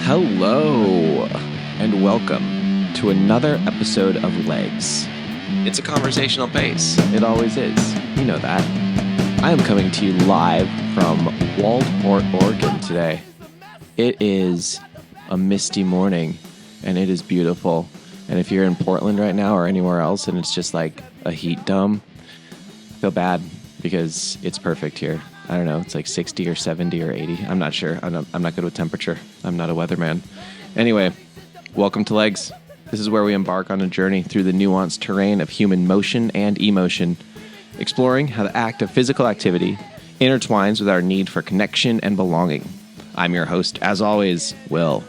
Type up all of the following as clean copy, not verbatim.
Hello, and welcome to another episode of Legs. It's a conversational pace. It always is. You know that. I am coming to you live from Waldport, Oregon today. It is a misty morning, and it is beautiful. And if you're in Portland right now or anywhere else and it's just like a heat dome, feel bad because it's perfect here. I don't know, it's like 60 or 70 or 80. I'm not sure. I'm not good with temperature. I'm not a weatherman. Anyway, welcome to Legs. This is where we embark on a journey through the nuanced terrain of human motion and emotion, exploring how the act of physical activity intertwines with our need for connection and belonging. I'm your host, as always, Will,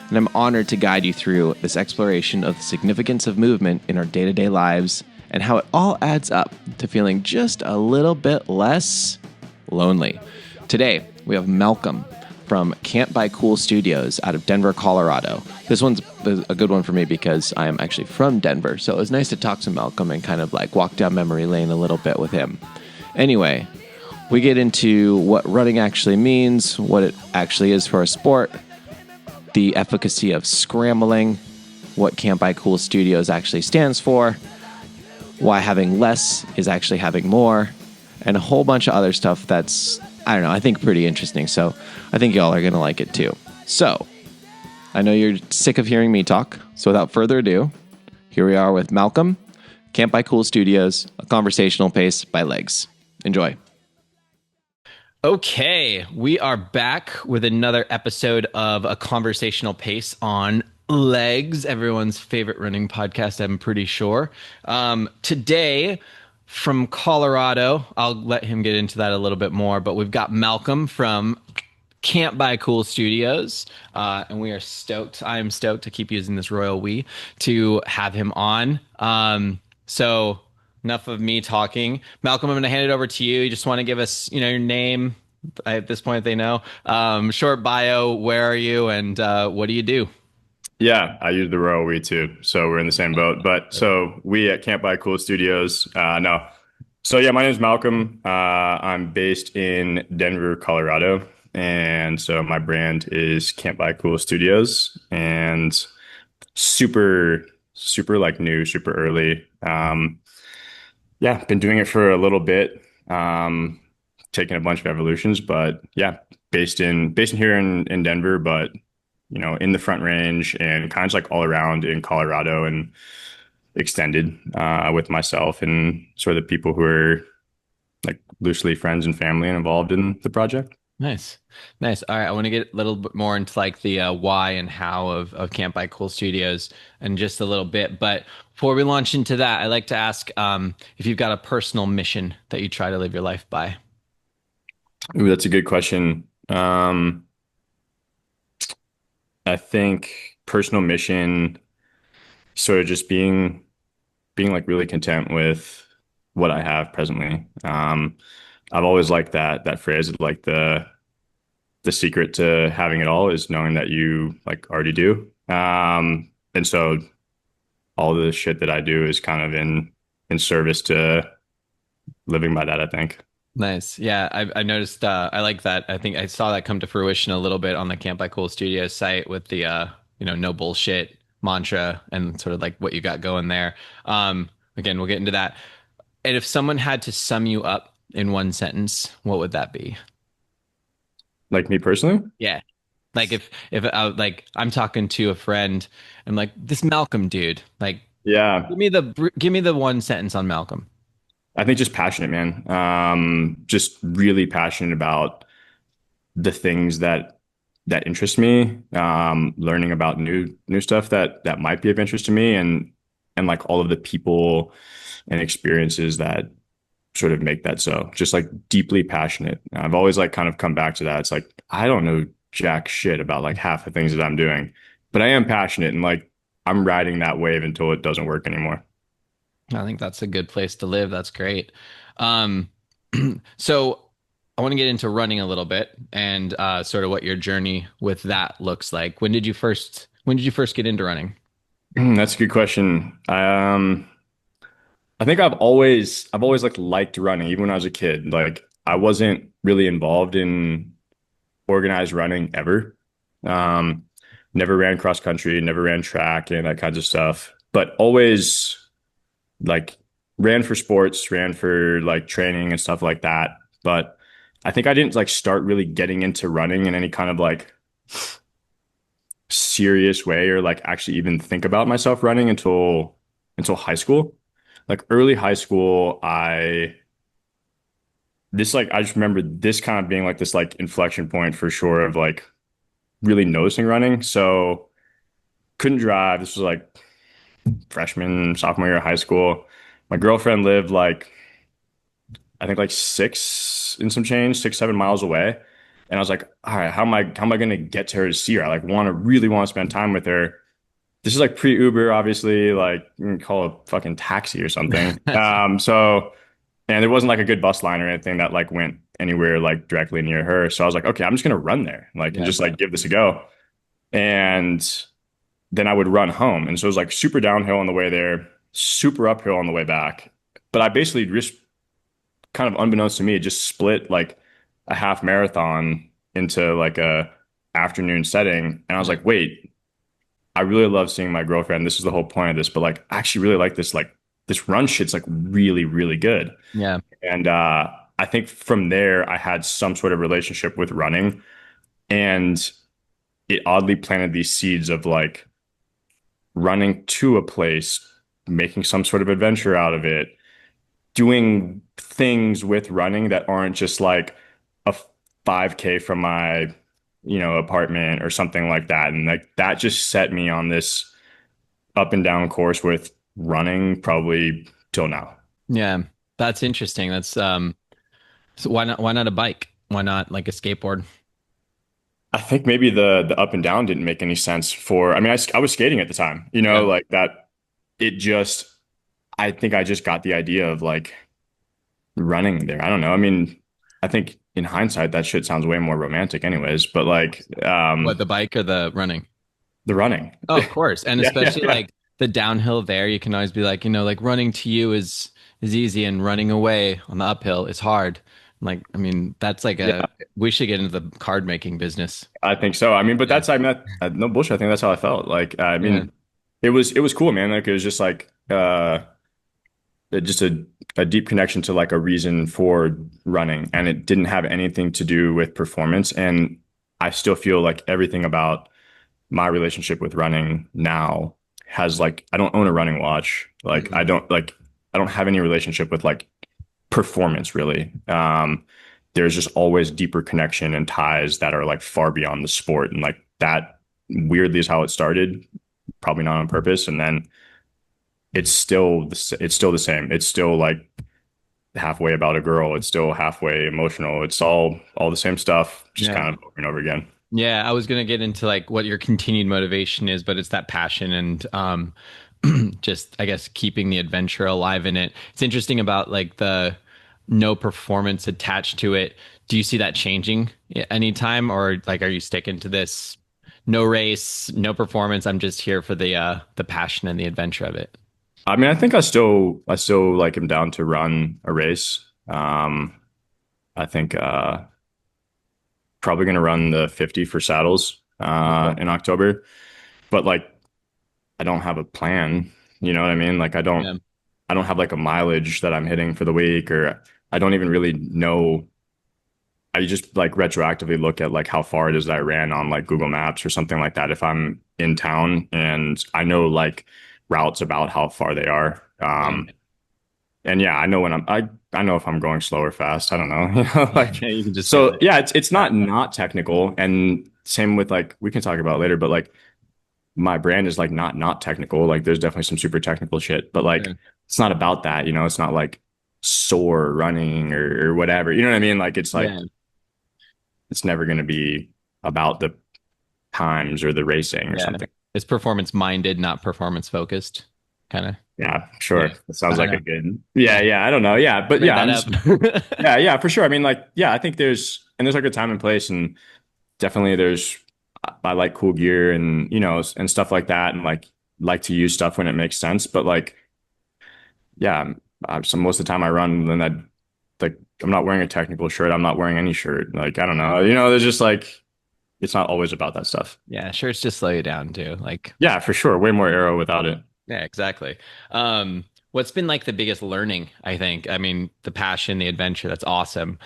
and I'm honored to guide you through this exploration of the significance of movement in our day-to-day lives and how it all adds up to feeling just a little bit less lonely. Today, we have Malcolm from Can't Buy Cool Studios out of Denver, Colorado. This one's a good one for me because I am actually from Denver, so it was nice to talk to Malcolm and kind of like walk down memory lane a little bit with him. Anyway, we get into what running actually means, what it actually is for a sport, the efficacy of scrambling, what Can't Buy Cool Studios actually stands for, why having less is actually having more, and a whole bunch of other stuff that's, I don't know, I think pretty interesting. So I think y'all are going to like it too. So I know you're sick of hearing me talk. So without further ado, here we are with Malcolm, Can't Buy Cool Studios, A Conversational Pace by Legs. Enjoy. Okay, we are back with another episode of A Conversational Pace on Legs, everyone's favorite running podcast, I'm pretty sure. Today, from Colorado, I'll let him get into that a little bit more, but we've got Malcolm from Can't Buy Cool Studios, and we are stoked. I am stoked to keep using this royal we to have him on. So enough of me talking. Malcolm, I'm going to hand it over to you. You just want to give us, your name. At this point, they know. Short bio. Where are you, and what do you do? Yeah, I use the royal we too, so we're in the same boat. But so we at Can't Buy Cool Studios, no. So yeah, my name is Malcolm. I'm based in Denver, Colorado, and so my brand is Can't Buy Cool Studios, and super, super like new, super early. Yeah, been doing it for a little bit, taking a bunch of evolutions, but yeah, based in here in Denver, but in the Front Range and kind of like all around in Colorado and extended with myself and sort of the people who are like loosely friends and family and involved in the project. Nice. Nice. All right. I want to get a little bit more into like the why and how of Camp by Cool Studios in just a little bit. But before we launch into that, I like to ask if you've got a personal mission that you try to live your life by. Ooh, that's a good question. I think personal mission, sort of just being like really content with what I have presently. I've always liked that phrase, like the secret to having it all is knowing that you like already do. And so all the shit that I do is kind of in service to living by that, I think. Nice. Yeah, I noticed. I like that. I think I saw that come to fruition a little bit on the Camp by Cool Studios site with the no bullshit mantra and sort of like what you got going there. Again, we'll get into that. And if someone had to sum you up in one sentence, what would that be? Like me personally? Yeah. Like if like I'm talking to a friend, I'm like this Malcolm dude. Like Yeah, give me the one sentence on Malcolm. I think just passionate, man. Just really passionate about the things that interest me. Learning about new stuff that might be of interest to me, and like all of the people and experiences that sort of make that so. Just like deeply passionate. I've always like kind of come back to that. It's like I don't know jack shit about like half the things that I'm doing, but I am passionate and like I'm riding that wave until it doesn't work anymore. I think that's a good place to live. That's great. Um, so I want to get into running a little bit and sort of what your journey with that looks like. When did you first get into running? That's a good question. I think I've always like liked running, even when I was a kid. Like I wasn't really involved in organized running ever. Um, never ran cross country, never ran track and that kinds of stuff, but always like ran for sports, ran for like training and stuff like that. But I think I didn't like start really getting into running in any kind of like serious way or like actually even think about myself running until high school. Like early high school, I just remember this kind of being like this like inflection point for sure of like really noticing running. So couldn't drive. This was like freshman, sophomore year of high school. My girlfriend lived like I think like six and some change, 6, 7 miles away. And I was like, all right, how am I gonna get to her to see her? I like really want to spend time with her. This is like pre-Uber, obviously, like you can call a fucking taxi or something. So and there wasn't like a good bus line or anything that like went anywhere like directly near her. So I was like, okay, I'm just gonna run there, like, and Yeah. just like give this a go. And then I would run home. And so it was like super downhill on the way there, super uphill on the way back. But I basically just kind of unbeknownst to me, just split like a half marathon into like a afternoon setting. And I was Yeah. like, wait, I really love seeing my girlfriend. This is the whole point of this, but like I actually really like this, like this run shit's like really, really good. Yeah. And I think from there I had some sort of relationship with running and it oddly planted these seeds of like running to a place, making some sort of adventure out of it, doing things with running that aren't just like a 5K from my, apartment or something like that. And like that just set me on this up and down course with running probably till now. Yeah. That's interesting. That's so why not a bike? Why not like a skateboard? I think maybe the up and down didn't make any sense for, I mean, I was skating at the time, Yeah. like that it just, I think I just got the idea of like running there. I don't know. I mean, I think in hindsight, that shit sounds way more romantic anyways, but like, What, the bike or the running? the running. Oh, of course. And Yeah, yeah, especially yeah. like the downhill there, you can always be like, like running to you is easy and running away on the uphill is hard. Like, I mean, that's like Yeah, we should get into the card making business. I think so. I mean, but Yeah. that's, I mean, no bullshit. I think that's how I felt. Like, I Yeah. mean, it was cool, man. Like, it was just like, just a deep connection to like a reason for running. And it didn't have anything to do with performance. And I still feel like everything about my relationship with running now has like I don't own a running watch. Like Mhm. I don't have any relationship with like performance really. There's just always deeper connection and ties that are like far beyond the sport. And like that weirdly is how it started, probably not on purpose. And then it's still the same. It's still like halfway about a girl. It's still halfway emotional. It's all the same stuff, just Yeah. kind of over and over again. Yeah, I was gonna get into like what your continued motivation is, but it's that passion and just I guess keeping the adventure alive in it. It's interesting about like the no performance attached to it. Do you see that changing anytime, or like are you sticking to this no race, no performance? I'm just here for the passion and the adventure of it. I mean, I think I still like him down to run a race. I think probably gonna run the 50 for saddles Okay. in October. But like I don't have a plan. You know what I mean? Like Yeah. I don't have like a mileage that I'm hitting for the week or I don't even really know. I just like retroactively look at like how far it is that I ran on like Google Maps or something like that if I'm in town and I know like routes about how far they are. Yeah. And yeah, I know when I know if I'm going slow or fast. I don't know. Like You can just feel so it. yeah, it's not technical. And same with like we can talk about later, but like my brand is like not technical. Like there's definitely some super technical shit, but Yeah. like it's not about that, it's not like sore running or whatever. You know what I mean? Like it's like Yeah. it's never gonna be about the times or the racing or Yeah. something. It's performance minded, not performance focused. Kind of. Yeah, Yeah. sure. That sounds I don't like a know. good. Yeah. Yeah, yeah. I don't know. Yeah, I but made yeah, that I'm up. just yeah, yeah, for sure. I mean, like, yeah, I think there's like a time and place, and definitely there's I like cool gear and and stuff like that, and like to use stuff when it makes sense. But like, yeah, so most of the time I run, and I like I'm not wearing a technical shirt. I'm not wearing any shirt. Like I don't Yeah. know. There's just like it's not always about that stuff. Yeah, sure. It's just slow you down too. Like, Yeah, for sure. Way more arrow without it. yeah, exactly. What's been like the biggest learning, I think? I mean, the passion, the adventure, that's awesome.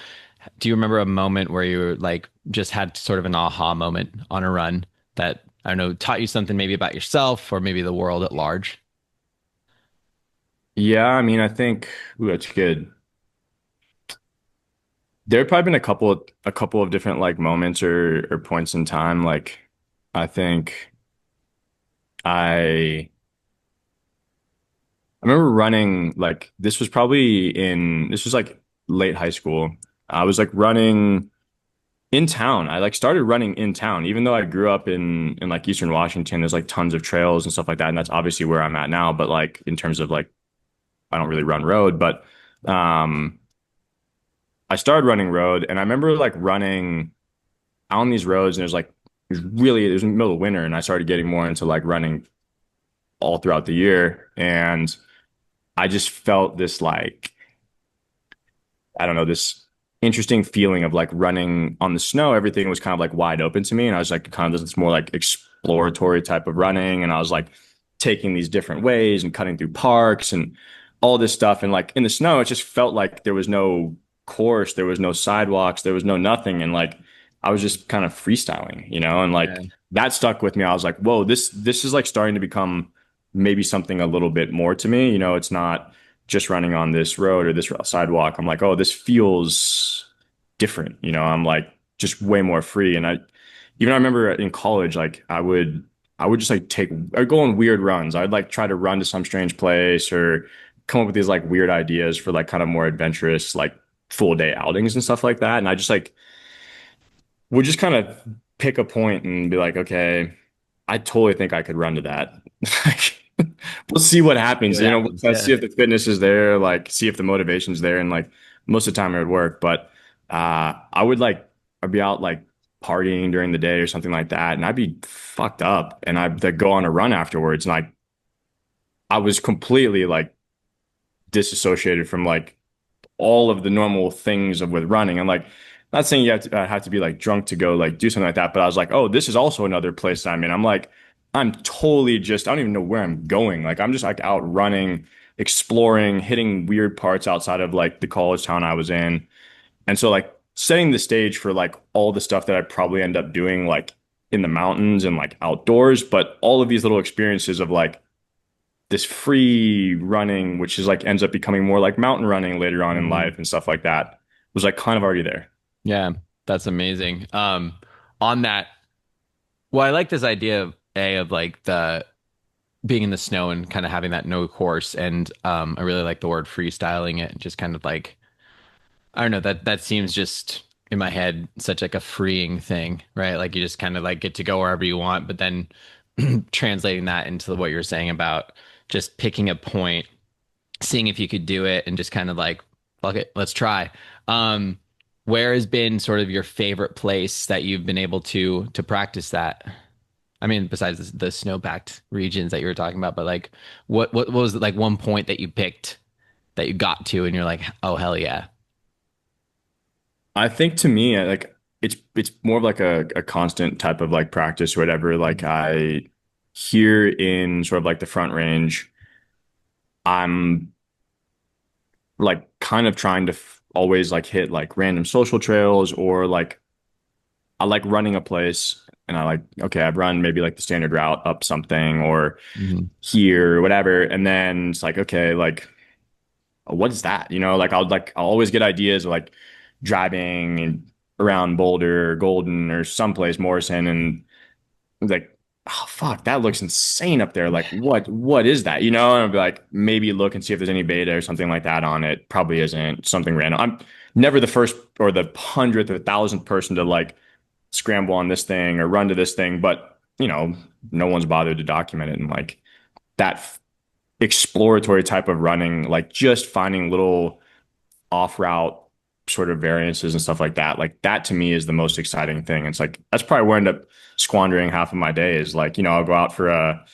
Do you remember a moment where you like just had sort of an aha moment on a run that, I don't know, taught you something maybe about yourself or maybe the world at large? Yeah, I mean, I think, ooh, that's good. There have probably been a couple of different like moments or points in time. Like, I think I I remember running like this was like late high school. I was like running in town. I like started running in town, even though I grew up in like Eastern Washington. There's like tons of trails and stuff like that, and that's obviously where I'm at now. But like in terms of like, I don't really run road, but um, I started running road, and I remember like running out on these roads, and it was in the middle of winter, and I started getting more into like running all throughout the year, and I just felt this like I don't know, this interesting feeling of like running on the snow. Everything was kind of like wide open to me. And I was like kind of this more like exploratory type of running. And I was like taking these different ways and cutting through parks and all this stuff. And like in the snow, it just felt like there was no course, there was no sidewalks, there was no nothing. And like I was just kind of freestyling, and Yeah. like that stuck with me. I was like, whoa, this is like starting to become maybe something a little bit more to me. It's not just running on this road or this sidewalk. I'm like, oh, this feels different. I'm like just way more free. And I remember in college, like I would just like I'd go on weird runs. I'd like try to run to some strange place or come up with these like weird ideas for like kind of more adventurous, like full day outings and stuff like that. And I just like would just kind of pick a point and be like, okay, I totally think I could run to that. Like, we'll see what See happens. what happens. Let's Yeah. see if the fitness is there, like see if the motivation's there, and like most of the time it would work. But I'd be out like partying during the day or something like that, and I'd be fucked up, and I'd like, go on a run afterwards, and I was completely like disassociated from like all of the normal things of with running. And like, not saying you have to be like drunk to go like do something like that, but I was like, oh, this is also another place I'm in. I'm like, I'm totally just, I don't even know where I'm going. Like, I'm just like out running, exploring, hitting weird parts outside of like the college town I was in. And so like setting the stage for like all the stuff that I probably end up doing like in the mountains and like outdoors, but all of these little experiences of like this free running, which is like ends up becoming more like mountain running later on in Mhm. life and stuff like that, was like kind of already there. Yeah, that's amazing. On that, well, I like this idea of like the being in the snow and kind of having that no course, and I really like the word freestyling it, just kind of like I don't know, that seems just in my head such like a freeing thing, right? Like you just kind of like get to go wherever you want, but then translating that into what you're saying about just picking a point, seeing if you could do it, and just kind of like, fuck it, let's try. Um, where has been sort of your favorite place that you've been able to practice that? I mean, besides the snow-packed regions that you were talking about, but like, what was like one point that you picked that you got to, and you're like, oh hell yeah. I think to me, like it's more of like a constant type of like practice or whatever. Like I here in sort of like the Front Range, I'm like kind of trying to always like hit like random social trails or like I like running a place and I like, okay, I've run maybe like the standard route up something or Mhm. here or whatever. And then it's like, okay, like, what is that? Like I'll always get ideas of like driving and around Boulder or Golden or someplace Morrison and like, oh fuck, that looks insane up there. Like what is that? And I'll be like, maybe look and see if there's any beta or something like that on it. Probably isn't something random. I'm never the first or the hundredth or thousandth person to like scramble on this thing or run to this thing, but no one's bothered to document it. And like that exploratory type of running, like just finding little off route sort of variances and stuff like that to me is the most exciting thing. It's like that's probably where I end up squandering half of my day is like, I'll go out for a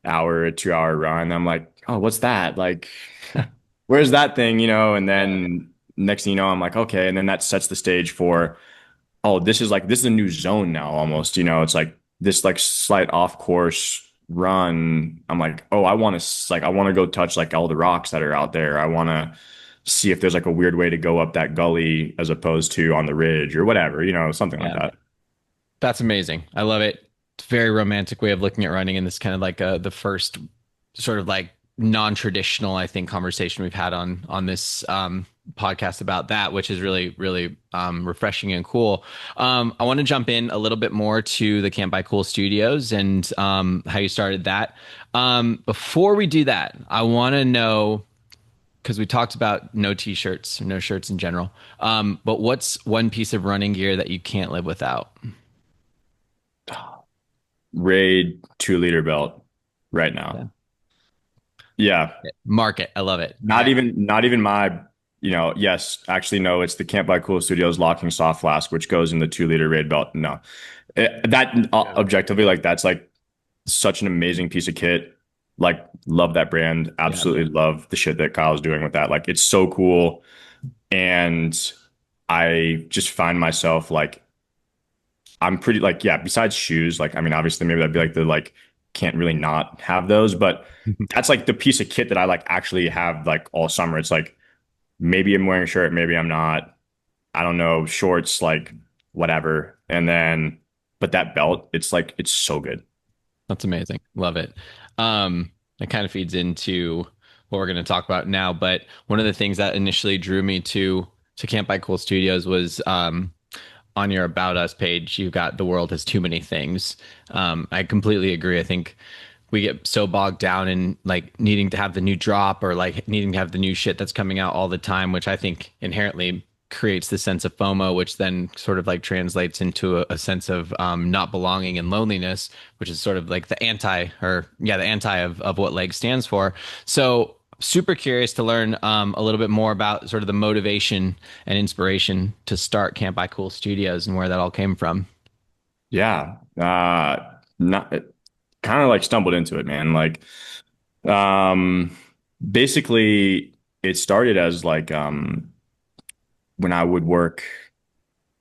hour, a 2 hour run. And I'm like, oh, what's that? Like, where's that thing? And Yeah. then next thing you know, I'm like, okay. And then that sets the stage for oh, this is a new zone now almost, it's like this like slight off course run. I'm like, oh, I want to go touch like all the rocks that are out there. I want to see if there's like a weird way to go up that gully as opposed to on the ridge or whatever, something like Yeah. that. That's amazing. I love it. It's a very romantic way of looking at running, and this kind of like the first sort of like non-traditional, I think, conversation we've had on this podcast about that, which is really, really refreshing and cool. I want to jump in a little bit more to the Camp by Cool Studios and how you started that. Before we do that, I want to know, because we talked about no t-shirts, no shirts in general. But what's one piece of running gear that you can't live without? Raid 2 liter belt right now. Yeah. Yeah. Market. I love it. Not even my, yes, actually, no, it's the Camp by Cool Studios locking soft flask, which goes in the 2 liter raid belt. No, objectively, like, that's like such an amazing piece of kit. Like, love that brand. Yeah. Absolutely love the shit that Kyle's doing with that. Like, it's so cool. And I just find myself like, I'm pretty like, yeah, besides shoes, like, I mean, obviously maybe that'd be like the like can't really not have those, but that's like the piece of kit that I like actually have like all summer. It's like maybe I'm wearing a shirt, maybe I'm not. I don't know, shorts, like whatever. And then, but that belt, it's like it's so good. That's amazing. Love it. It kind of feeds into what we're going to talk about now. But one of the things that initially drew me to Camp by Cool Studios was on your About Us page, you've got the world has too many things. I completely agree. I think we get so bogged down in like needing to have the new drop or like needing to have the new shit that's coming out all the time, which I think inherently creates the sense of FOMO, which then sort of like translates into a sense of not belonging and loneliness, which is sort of like the anti of what leg stands for. So super curious to learn a little bit more about sort of the motivation and inspiration to start Camp by Cool Studios and where that all came from. Yeah. Not kind of like stumbled into it, man. Like, basically it started as like, when I would work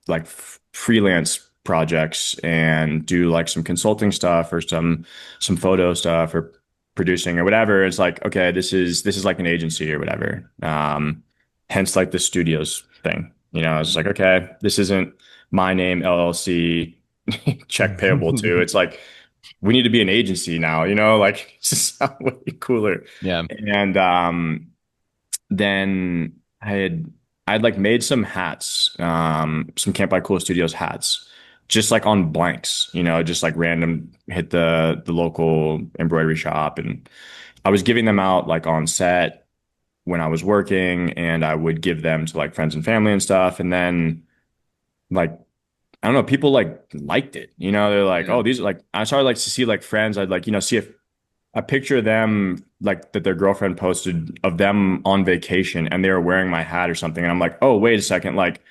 like freelance projects and do like some consulting stuff or some photo stuff or producing or whatever. It's like, okay, this is like an agency or whatever. Hence like the studios thing. It's like, okay, this isn't my name LLC check payable to. It's like we need to be an agency now, like it's just way cooler. Yeah. And then I'd like made some hats, some Camp by Cool Studios hats, just like on blanks, just like random, hit the local embroidery shop, and I was giving them out like on set when I was working, and I would give them to like friends and family and stuff. And then like I don't know, people like liked it, they're like, Yeah. oh, these are like, I started like to see like friends, I'd like, see if a picture of them like that their girlfriend posted of them on vacation and they were wearing my hat or something. And I'm like, oh, wait a second. Like,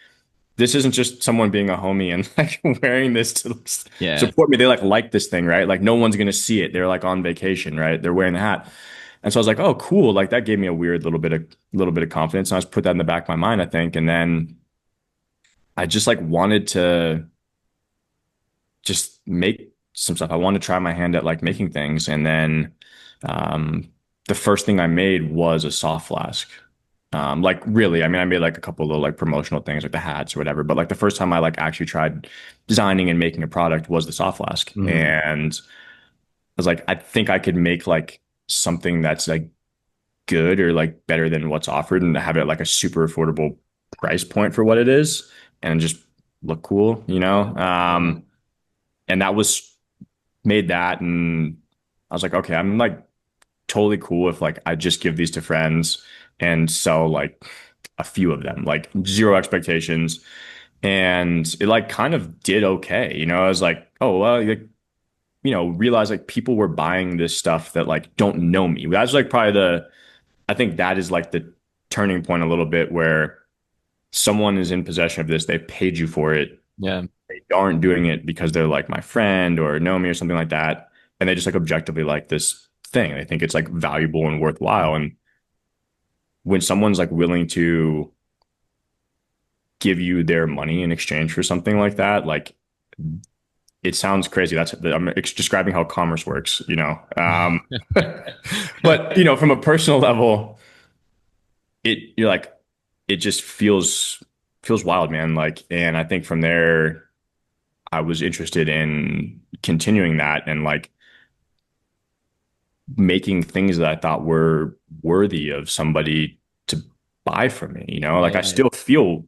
this isn't just someone being a homie and like wearing this to Yeah. support me. They like this thing, right? Like no one's going to see it. They're like on vacation, right? They're wearing the hat. And so I was like, oh, cool. Like that gave me a weird little bit of confidence. And I just put that in the back of my mind, I think. And then I just like wanted to just make some stuff. I wanted to try my hand at like making things. And then the first thing I made was a soft flask. Like really, I mean, I made like a couple of little like promotional things like the hats or whatever. But like the first time I like actually tried designing and making a product was the soft flask. Mhm. And I was like, I think I could make like something that's like good or like better than what's offered and have it at like a super affordable price point for what it is and just look cool. And that was made that. And I was like, okay, I'm like totally cool if like I just give these to friends and sell like a few of them, like zero expectations. And it like kind of did okay. I was like, oh, well, like, realize like people were buying this stuff that like don't know me. That's like probably I think that is like the turning point a little bit where someone is in possession of this. They paid you for it. Yeah. They aren't doing it because they're like my friend or know me or something like that. And they just like objectively like this thing. They think it's like valuable and worthwhile. And when someone's like willing to give you their money in exchange for something like that, like it sounds crazy. That's I'm describing how commerce works, you know. But you know, from a personal level, you're like it just feels wild, man. Like, and I think from there, I was interested in continuing that and like making things that I thought were worthy of somebody to buy from me. You know, like I Yeah. still feel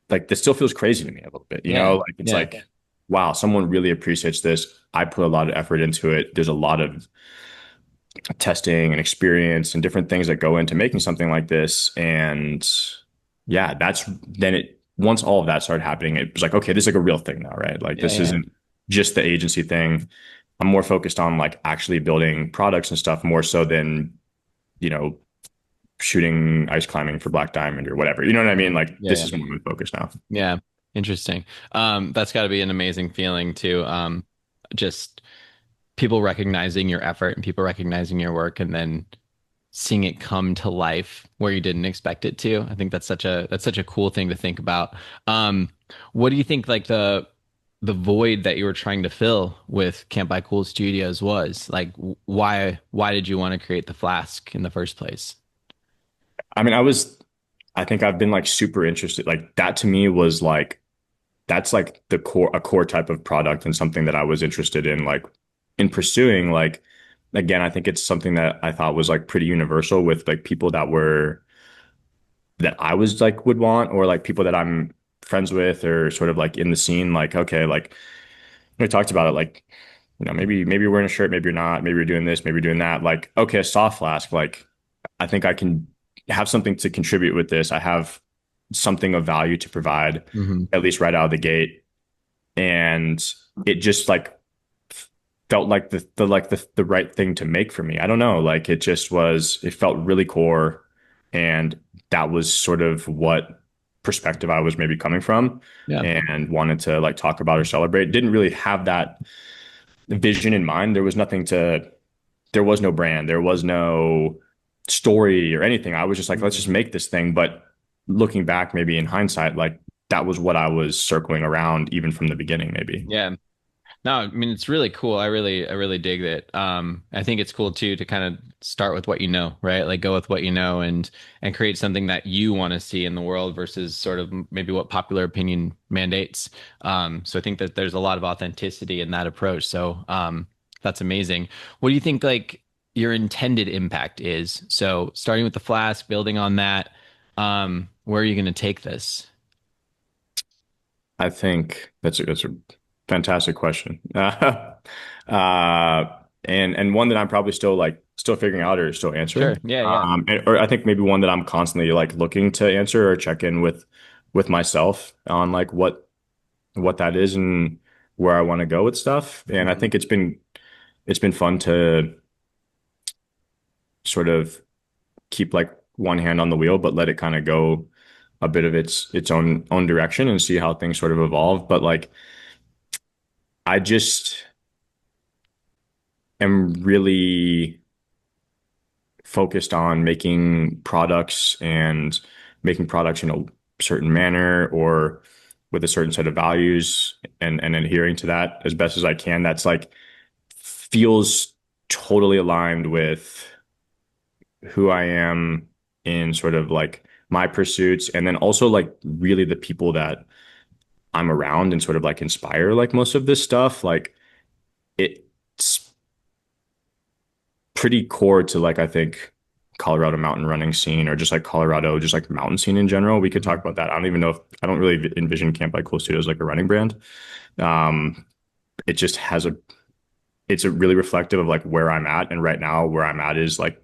like this still feels crazy to me a little bit. You Yeah. know, like it's Yeah. like, wow, someone really appreciates this. I put a lot of effort into it. There's a lot of testing and experience and different things that go into making something like this. And yeah, that's then it once all of that started happening, it was like, okay, this is like a real thing now, right? Like Yeah. this Yeah. isn't just the agency thing. I'm more focused on like actually building products and stuff more so than, you know, shooting ice climbing for Black Diamond or whatever. You know what I mean? Like Yeah. this Yeah. is what I'm focused now. Yeah. Interesting. That's got to be an amazing feeling too. Just people recognizing your effort and people recognizing your work and then seeing it come to life where you didn't expect it to. I think that's such a cool thing to think about. What do you think like the void that you were trying to fill with Camp by Cool Studios was? Like why did you want to create the flask in the first place? I mean, I think I've been like super interested. Like that to me was like, that's like a core type of product and something that I was interested in, like in pursuing. Like, again, I think it's something that I thought was like pretty universal with like people that I was like would want, or like people that I'm friends with or sort of like in the scene. Like, okay, like we talked about it, like, you know, maybe you're wearing a shirt, maybe you're not, maybe you're doing this, maybe you're doing that. Like, okay, a soft flask, like I think I can have something to contribute with this. I have something of value to provide, Hmm. at least right out of the gate. And it just like felt like the right thing to make for me. I don't know, like it felt really core, and that was sort of what perspective I was maybe coming from Yeah. and wanted to like talk about or celebrate. Didn't really have that vision in mind. There was no brand, there was no story or anything. I was just like, let's just make this thing. But looking back, maybe in hindsight, like that was what I was circling around even from the beginning, maybe. Yeah. No, I mean it's really cool. I really dig it. I think it's cool too to kind of start with what you know, right? Like go with what you know and create something that you want to see in the world versus sort of maybe what popular opinion mandates. So I think that there's a lot of authenticity in that approach. So that's amazing. What do you think like your intended impact is? So starting with the flask, building on that, where are you going to take this? I think that's a fantastic question. And one that I'm probably still figuring out or still Sure. answering. Yeah, yeah. Or I think maybe one that I'm constantly like looking to answer or check in with myself on like what that is and where I want to go with stuff. And I Mhm. think it's been fun to sort of keep like one hand on the wheel, but let it kind of go a bit of its own direction and see how things sort of evolve. But like I just am really focused on making products in a certain manner or with a certain set of values and adhering to that as best as I can. That's like feels totally aligned with who I am in sort of like my pursuits and then also like really the people that I'm around and sort of like inspire like most of this stuff. Like it's pretty core to like I think Colorado mountain running scene or just like Colorado, just like mountain scene in general. We could talk Mhm. about that. I don't really envision Camp by Cool Studios like a running brand. Um, it just has it's a really reflective of like where I'm at. And right now where I'm at is like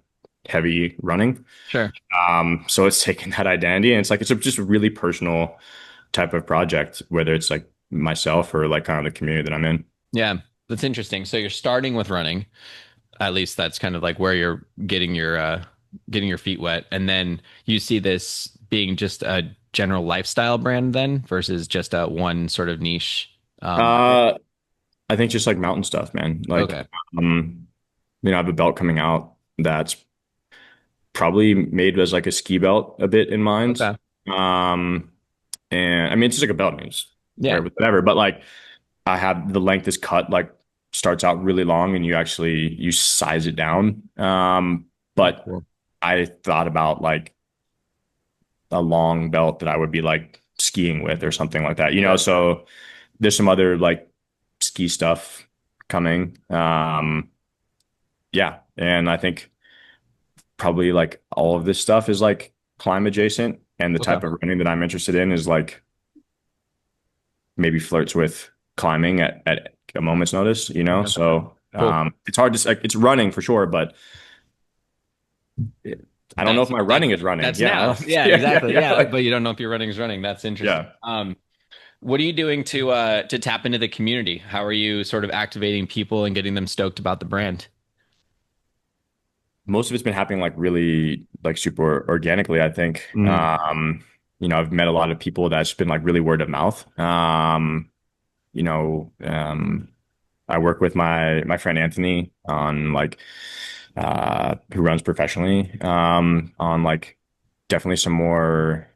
heavy running. Sure. So it's taken that identity and it's like, it's just a really personal type of project, whether it's like myself or like kind of the community that I'm in. Yeah, that's interesting. So you're starting with running. At least that's kind of like where you're getting your feet wet, and then you see this being just a general lifestyle brand then versus just a one sort of niche market. Uh, I think just like mountain stuff, man. Like, Okay. um, I have a belt coming out that's probably made as like a ski belt a bit in mind. Okay. Um, and I mean, it's just like a belt. I mean, just wear Yeah. it with whatever. But like, I have the length is cut like starts out really long, and you size it down. But Cool. I thought about like a long belt that I would be like skiing with or something like that. Sure. So there's some other like ski stuff coming. Yeah, and I think probably like all of this stuff is like climb adjacent, and the Okay. type of running that I'm interested in is like maybe flirts with climbing at a moment's notice, you know? Okay. So Cool. it's hard to like it's running for sure, but I don't know if That's my that's running is running. that's Yeah. now. Yeah, Yeah, yeah, exactly. yeah. Yeah, Like but you don't know if your running is running. That's interesting. yeah. What are you doing to tap into the community? How are you sort of activating people and getting them stoked about the brand? Most of it's been happening like really like super organically, I think. Mm. I've met a lot of people that's been like really word of mouth. You know, I work with my friend Anthony on like who runs professionally on like definitely some more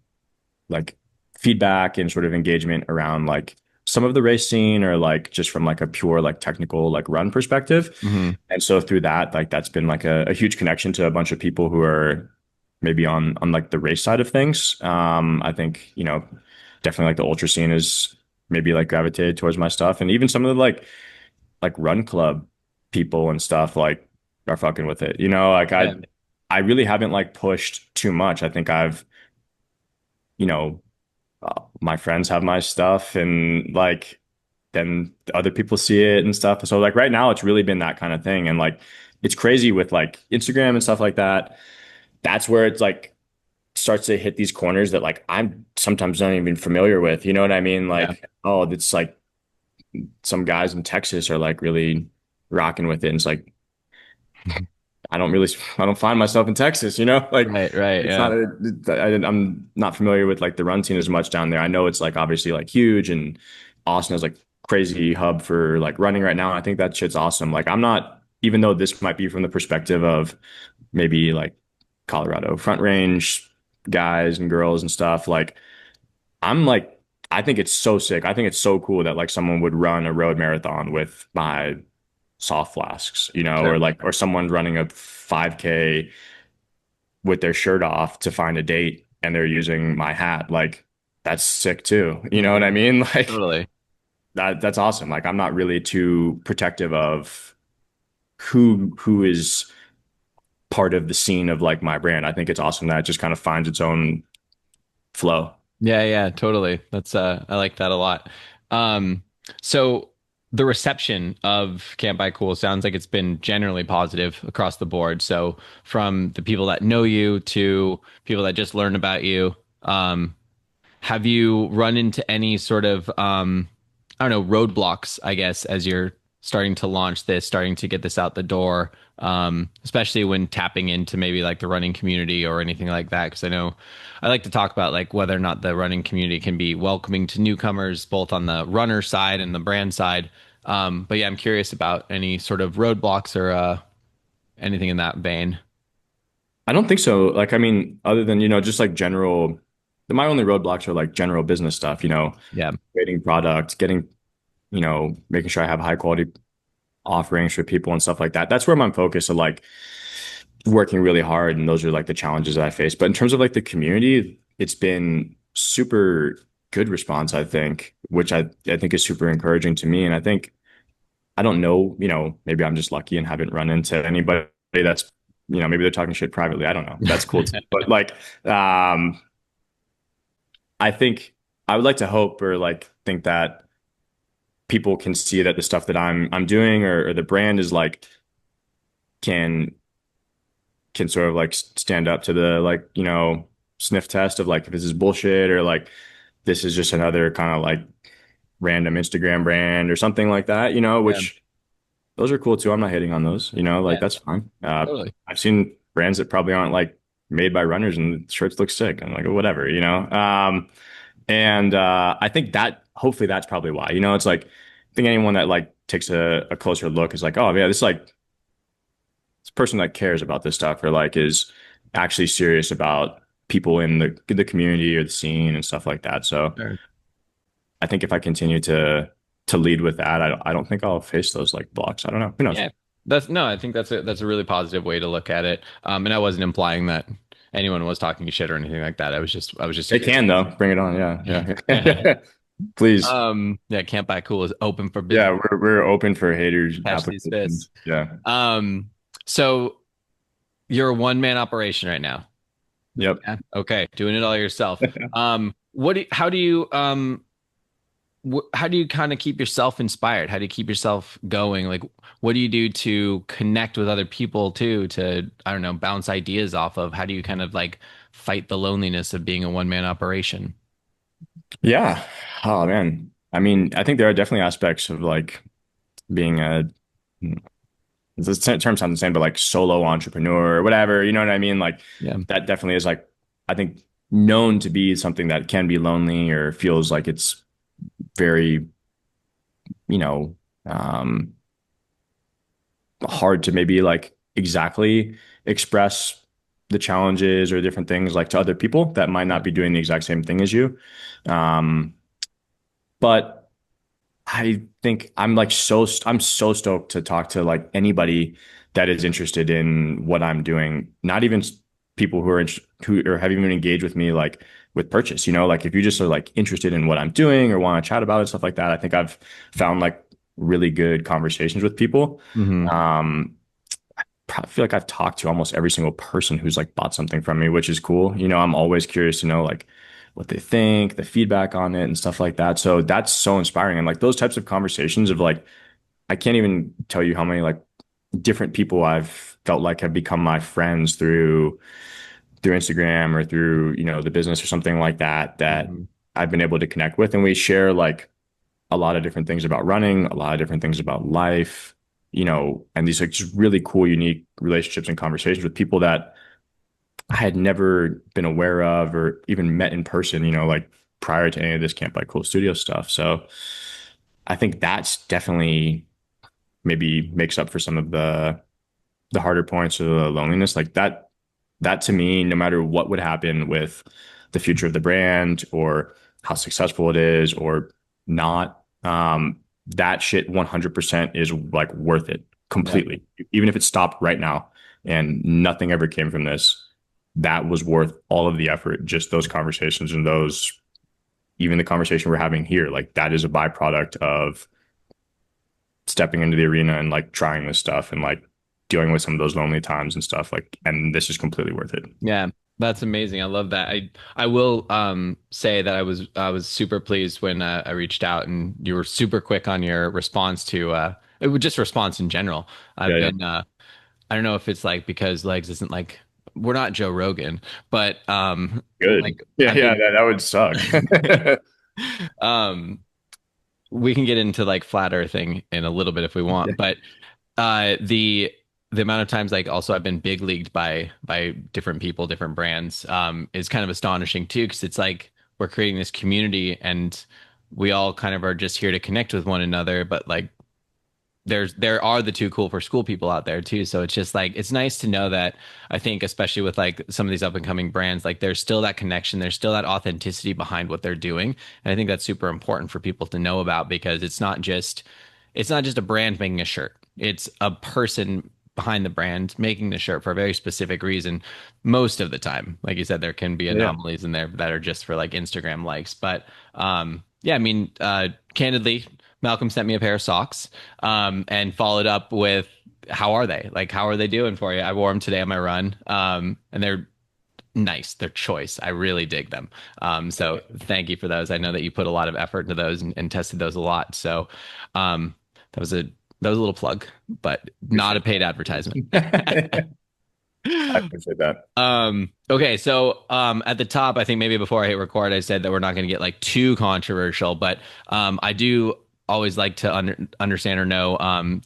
like feedback and sort of engagement around like some of the race scene or like just from like a pure like technical like run perspective. Hmm. And so through that, like that's been like a huge connection to a bunch of people who are maybe on like the race side of things. I think, definitely like the ultra scene is maybe like gravitated towards my stuff. And even some of the like run club people and stuff like are fucking with it. Like Yeah. I really haven't like pushed too much. I think I've, you know, my friends have my stuff and like then other people see it and stuff. So like right now it's really been that kind of thing. And like it's crazy with like Instagram and stuff like that. That's where it's like starts to hit these corners that like I'm sometimes not even familiar with. You know what I mean? Yeah. Like, oh, it's like some guys in Texas are like really rocking with it. And it's like I don't find myself in Texas, like Right, right. it's Yeah. not, I'm not familiar with like the run scene as much down there. I know it's like obviously like huge and Austin is like crazy hub for like running right now. And I think that shit's awesome. Like I'm not, even though this might be from the perspective of maybe like Colorado Front Range guys and girls and stuff, like I'm like, I think it's so sick. I think it's so cool that like someone would run a road marathon with my soft flasks, or Sure. like, or someone's running a 5K with their shirt off to find a date and they're using my hat. Like, that's sick too. You know what I mean? Like, Totally. that's awesome. Like, I'm not really too protective of who is part of the scene of like my brand. I think it's awesome that it just kind of finds its own flow. Yeah, yeah, totally. That's I like that a lot. Um, so the reception of Camp By Cool sounds like it's been generally positive across the board. So from the people that know you to people that just learn about you, have you run into any sort of I don't know, roadblocks, I guess, as you're starting to launch this, starting to get this out the door, especially when tapping into maybe like the running community or anything like that? Because I know I like to talk about like whether or not the running community can be welcoming to newcomers, both on the runner side and the brand side. But yeah, I'm curious about any sort of roadblocks or anything in that vein. I don't think so. Like, I mean, other than, just like general, my only roadblocks are like general business stuff, Yeah, creating product, getting, making sure I have high quality offerings for people and stuff like that. That's where I'm focused of like working really hard. And those are like the challenges that I face. But in terms of like the community, it's been super good response, I think, which I think is super encouraging to me. And I think, I don't know, maybe I'm just lucky and haven't run into anybody that's, maybe they're talking shit privately. I don't know. That's cool too. But like, I think I would like to hope or like think that people can see that the stuff that I'm doing or the brand is like can sort of like stand up to the like sniff test of like if this is bullshit or like this is just another kind of like random Instagram brand or something like that, yeah, which those are cool too. I'm not hating on those, like yeah, that's fine. totally. I've seen brands that probably aren't like made by runners and the shirts look sick. I'm like, whatever, and I think that hopefully that's probably why, it's like I think anyone that like takes a closer look is like, oh yeah, this is like this person that cares about this stuff or like is actually serious about people in the community or the scene and stuff like that. So Sure. I think if I continue to lead with that, I don't think I'll face those like blocks. I don't know. Who knows? Yeah. That's no, I think that's a really positive way to look at it. And I wasn't implying that anyone was talking shit or anything like that. I was just They curious. can though. Bring it on. Yeah. Yeah. Please. Yeah, Can't Buy Cool is open for Yeah, business. we're open for haters Catch these applications. fists. Yeah. So you're a one man operation right now. Yep. Yeah. Okay, doing it all yourself. How do you kind of keep yourself inspired? How do you keep yourself going? Like, what do you do to connect with other people too, to, I don't know, bounce ideas off of? How do you kind of like fight the loneliness of being a one man operation? Yeah. Oh man. I mean, I think there are definitely aspects of like being a the term sounds the same, but like solo entrepreneur or whatever, you know what I mean? Like Yeah. that definitely is like I think known to be something that can be lonely or feels like it's very, you know, hard to maybe like exactly express the challenges or different things like to other people that might Yeah. not be doing the exact same thing as you. Um, but I think I'm so stoked to talk to like anybody that is interested in what I'm doing. Not even people who are have even engaged with me like with purchase. You know, like if you just are like interested in what I'm doing or want to chat about it, stuff like that. I think I've found like really good conversations with people. Hmm. Um, I feel like I've talked to almost every single person who's like bought something from me, which is cool. You know, I'm always curious to know like what they think, the feedback on it and stuff like that. So that's so inspiring. And like those types of conversations of like, I can't even tell you how many like different people I've felt like have become my friends through Instagram or through, you know, the business or something like that that Hmm. I've been able to connect with. And we share like a lot of different things about running, a lot of different things about life, you know, and these like just really cool, unique relationships and conversations with people that I had never been aware of or even met in person, you know, like prior to any of this Camp by Cool Studio stuff. So I think that's definitely maybe makes up for some of the harder points of the loneliness. Like that to me, no matter what would happen with the future of the brand or how successful it is or not, that shit 100% is like worth it Yeah. completely. Even if it stopped right now and nothing ever came from this, that was worth all of the effort. Just those conversations and those, even the conversation we're having here, like that is a byproduct of stepping into the arena and like trying this stuff and like dealing with some of those lonely times and stuff like, and this is completely worth it. Yeah, that's amazing. I love that. I will say that I was super pleased when I reached out and you were super quick on your response to it was just response in general. I've Yeah, yeah. been I don't know if it's like because Legs isn't like we're not Joe Rogan, but Good. like Yeah, I've yeah, been that would suck. um we can get into like flat earthing in a little bit if we Yeah. want, but the amount of times like also I've been big leagued by different people, different brands, is kind of astonishing too, because it's like we're creating this community and we all kind of are just here to connect with one another, but like there are the too cool for school people out there too. So it's just like it's nice to know that I think especially with like some of these up and coming brands, like there's still that connection, there's still that authenticity behind what they're doing. And I think that's super important for people to know about because it's not just a brand making a shirt. It's a person behind the brand making the shirt for a very specific reason most of the time. Like you said, there can be Yeah. anomalies in there that are just for like Instagram likes. But yeah, I mean, candidly, Malcolm sent me a pair of socks and followed up with how are they? Like, how are they doing for you? I wore them today on my run. And they're nice. They're choice. I really dig them. So thank you for those. I know that you put a lot of effort into those and tested those a lot. So um, that was a little plug, but not a Appreciate paid advertisement. that. I appreciate that. Okay, so at the top, I think maybe before I hit record, I said that we're not going to get like too controversial, but I do always like to understand or know.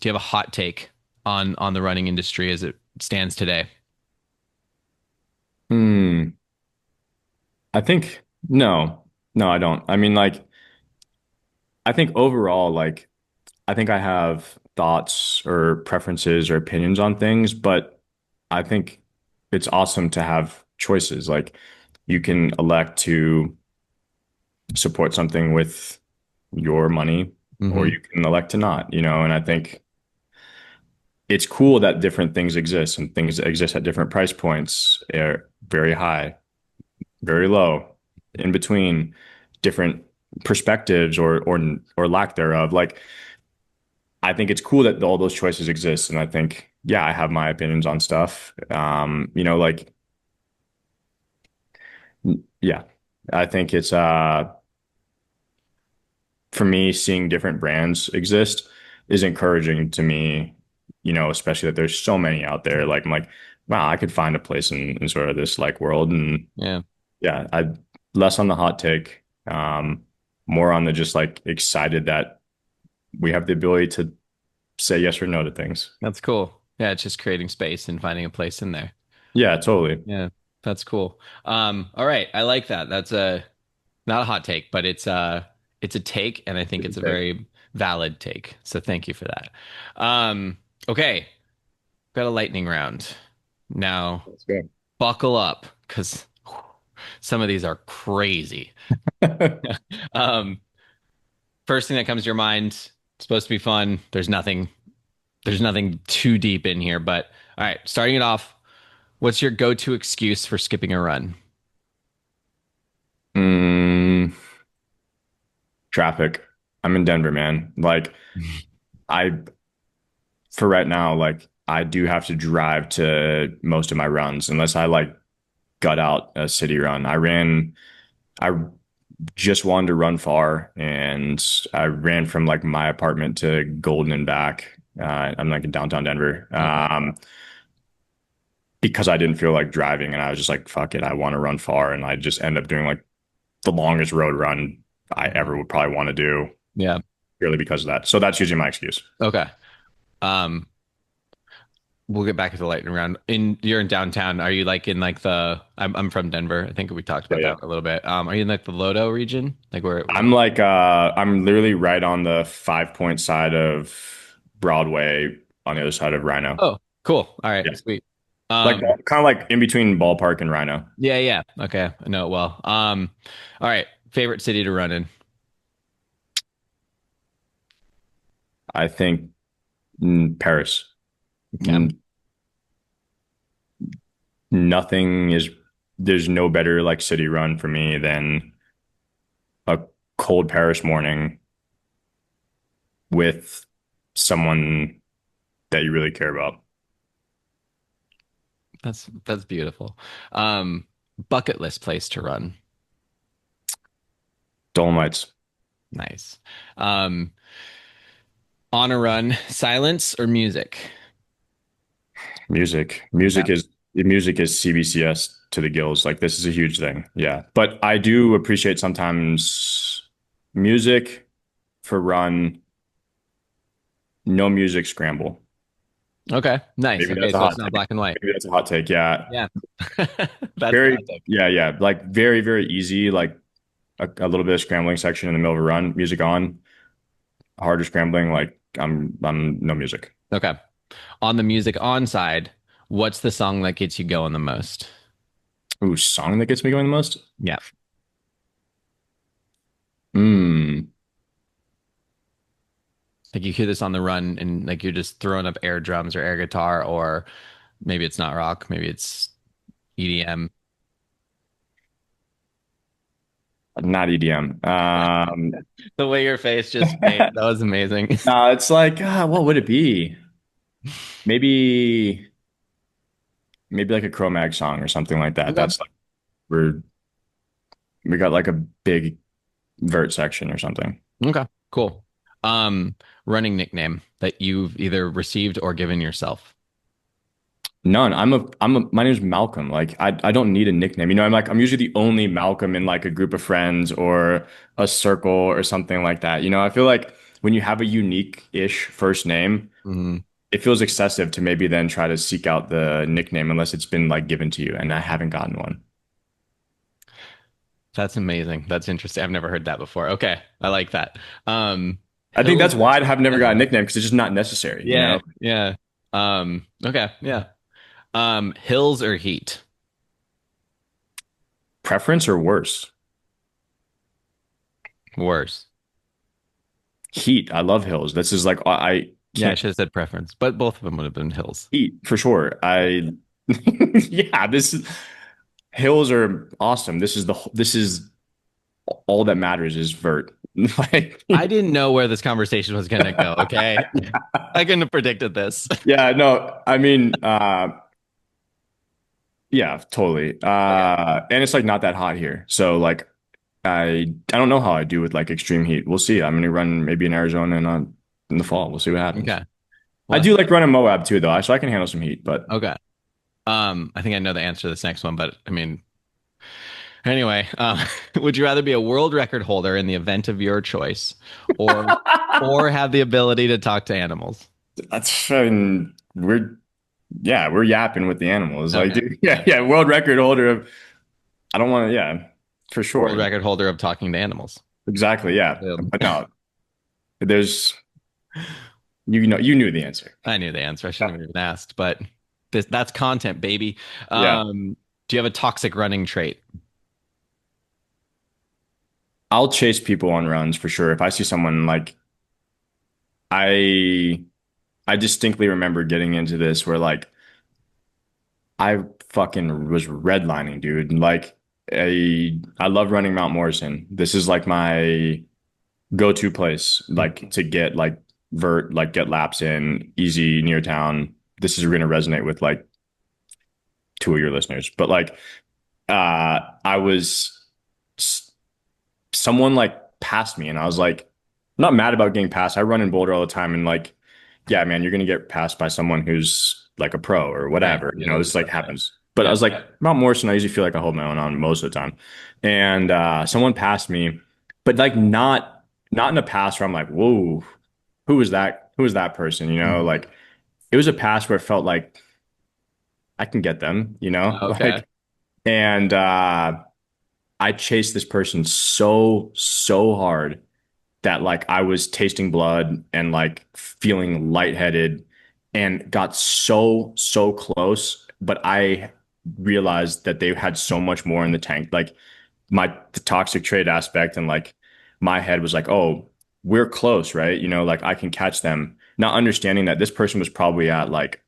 Do you have a hot take on the running industry as it stands today? Hmm. I think no, no, I don't. I mean, like, I think overall, like, I think I have thoughts or preferences or opinions on things, but I think it's awesome to have choices. Like, You can elect to support something with your money, or Hmm. you can elect to not, and I think it's cool that different things exist and things exist at different price points, very high, very low, in between, different perspectives or lack thereof. Like I think it's cool that all those choices exist, and I think yeah, I have my opinions on stuff. Like yeah, I think it's for me, seeing different brands exist is encouraging to me, especially that there's so many out there. Like I'm like, wow, I could find a place in sort of this like world. And Yeah, yeah, I less on the hot take, more on the just like excited that we have the ability to say yes or no to things. that's cool. Yeah, it's just creating space and finding a place in there. Yeah, totally. Yeah, that's cool. All right, I like that. That's a not a hot take, but it's a take, and I think it's a Okay, very valid take. So thank you for that. Okay, got a lightning round. Now let's go. buckle up because some of these are crazy. Um, First thing that comes to your mind, it's supposed to be fun. There's nothing too deep in here, but all right, starting it off, what's your go-to excuse for skipping a run? mm, Traffic. I'm in Denver, man. Like I for right now, like I do have to drive to most of my runs unless I like gut out a city run. I just wanted to run far, and I ran from like my apartment to Golden and back. I'm like in downtown Denver, Okay. because I didn't feel like driving, and I was just like, fuck it, I want to run far, and I just end up doing like the longest road run I Mhm. ever would probably want to do Yeah. purely because of that. So that's usually my excuse. Okay. Um, we'll get back to the lightning round. You're in downtown. Are you like in like I'm from Denver. I think we talked Yeah, about yeah. that a little bit. Are you in like the Lodo region? Like where I'm like I'm literally right on the 5 Point side of Broadway on the other side of Rhino. Oh, cool. All right, Yeah. sweet. Like Um, kind of like in between Ballpark and Rhino. yeah, yeah. Okay, I know it well. All right. Favorite city to run in? I think Paris. Okay. Mm, Nothing is there's no better like city run for me than a cold Paris morning with someone that you really care about. That's beautiful. Um, Bucket list place to run. Dolomites. Nice. Um, on a run, silence or music? Music. Yeah. Music is CBCS to the gills. Like this is a huge thing. Yeah. But I do appreciate sometimes music for run, no music scramble. Okay. Nice. Maybe Okay, that's a so hot it's not take. black and white. Maybe that's a hot take. Yeah. Yeah. That's the Very, hot take. yeah, yeah. Like very, very easy. Like a little bit of scrambling section in the middle of a run, music on, harder scrambling. Like I'm no music. Okay. On the music on side, what's the song that gets you going the most? Ooh, song that gets me going the most? Yeah. Hmm. Like you hear this on the run and like you're just throwing up air drums or air guitar, or maybe it's not rock, maybe it's EDM. Not EDM. The way your face just made, that was amazing. No, it's like, what would it be? Maybe, maybe like a Cro-Mag song or something like that. Okay. That's like we got like a big vert section or something. Okay. Cool. Um, Running nickname that you've either received or given yourself. None. My name's Malcolm. Like I don't need a nickname. I'm usually the only Malcolm in like a group of friends or a circle or something like that. I feel like when you have a unique-ish first name, Mhm. it feels excessive to maybe then try to seek out the nickname unless it's been like given to you, and I haven't gotten one. That's amazing. That's interesting. I've never heard that before. Okay. I like that. I think that's Hills. why I have never got a Yeah. nickname because it's just not necessary, Yeah. Yeah. Okay. Yeah. Hills or heat? Preference or worse? Worse. Heat. I love hills. This is like I Yeah, I can't should have said preference, but both of them would have been hills. heat for sure. I yeah, this is hills are awesome. This is all that matters is vert. Like I didn't know where this conversation was going to go. Okay. I couldn't have predicted this. yeah, no, I mean yeah, totally. Okay. And it's like not that hot here. So like I don't know how I do with like extreme heat. We'll see. I'm gonna run maybe in Arizona and on in the fall. We'll see what happens. Okay. I Well, do like running Moab too, though, so I can handle some heat. But okay. I think I know the answer to this next one, but I mean, anyway, would you rather be a world record holder in the event of your choice or or have the ability to talk to animals? that's I mean, we're yapping with the animals. Like, Okay. dude, Okay. yeah, world record holder of. I don't want to. Yeah, for World sure. record holder of talking to animals. Exactly. Yeah, Um, but no, there's you knew the answer. I knew the answer. I Yeah. shouldn't have even asked, but that's content, baby. Yeah. Do you have a toxic running trait? I'll chase people on runs for sure. If I see someone like I I distinctly remember getting into this where like I fucking was redlining, dude. Like I love running Mount Morrison. This is like my go-to place, like to get like like get laps in, easy near town. This is going to resonate with like two of your listeners. But like I was someone like passed me and I was like, I'm not mad about getting passed. I run in Boulder all the time and like, yeah, man, you're gonna get passed by someone who's like a pro or Right. whatever. You It know, is this like what it is. happens. But I Yeah. was like, Mount Morrison, I usually feel like I hold my own on most of the time. And someone passed me, but like not in a pass where I'm like, whoa, who was that? Who was that person? You know, Mhm. like it was a pass where it felt like I can get them, you know? Okay. Like and I chased this person so hard that like I was tasting blood and like feeling lightheaded and got so close, but I realized that they had so much more in the tank. Like the toxic trait aspect and like my head was like, "Oh, we're close, right? You know, like I can catch them." Not understanding that this person was probably at like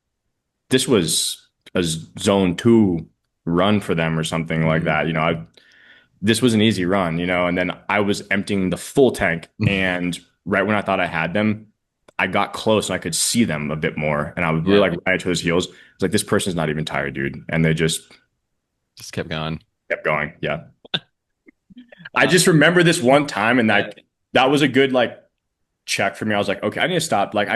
this was a zone 2 run for them or something like Mhm. that. You know, this was an easy run, you know, and then I was emptying the full tank. And right when I thought I had them, I got close and I could see them a bit more. And we were Yeah. like right to his heels. It's like, this person's not even tired, dude. And they just Just kept going. kept going. Yeah. I Uh, just remember this one time and yeah. that was a good like check for me. I was like, okay, I need to stop. Like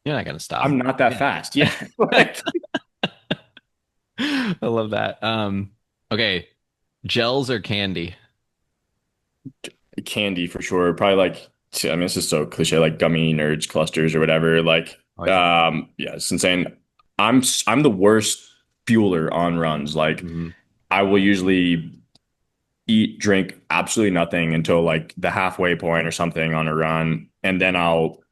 You're not gonna stop. I'm not that Yeah. fast. Yeah. Like I love that. Okay. Gels or candy? candy for sure. Probably like I mean, this is so cliche, like gummy nerds clusters or whatever. Like, Oh, yeah. yeah, it's insane. I'm the worst fueler on runs. Like, Mhm. I will usually eat, drink absolutely nothing until like the halfway point or something on a run, and then I'll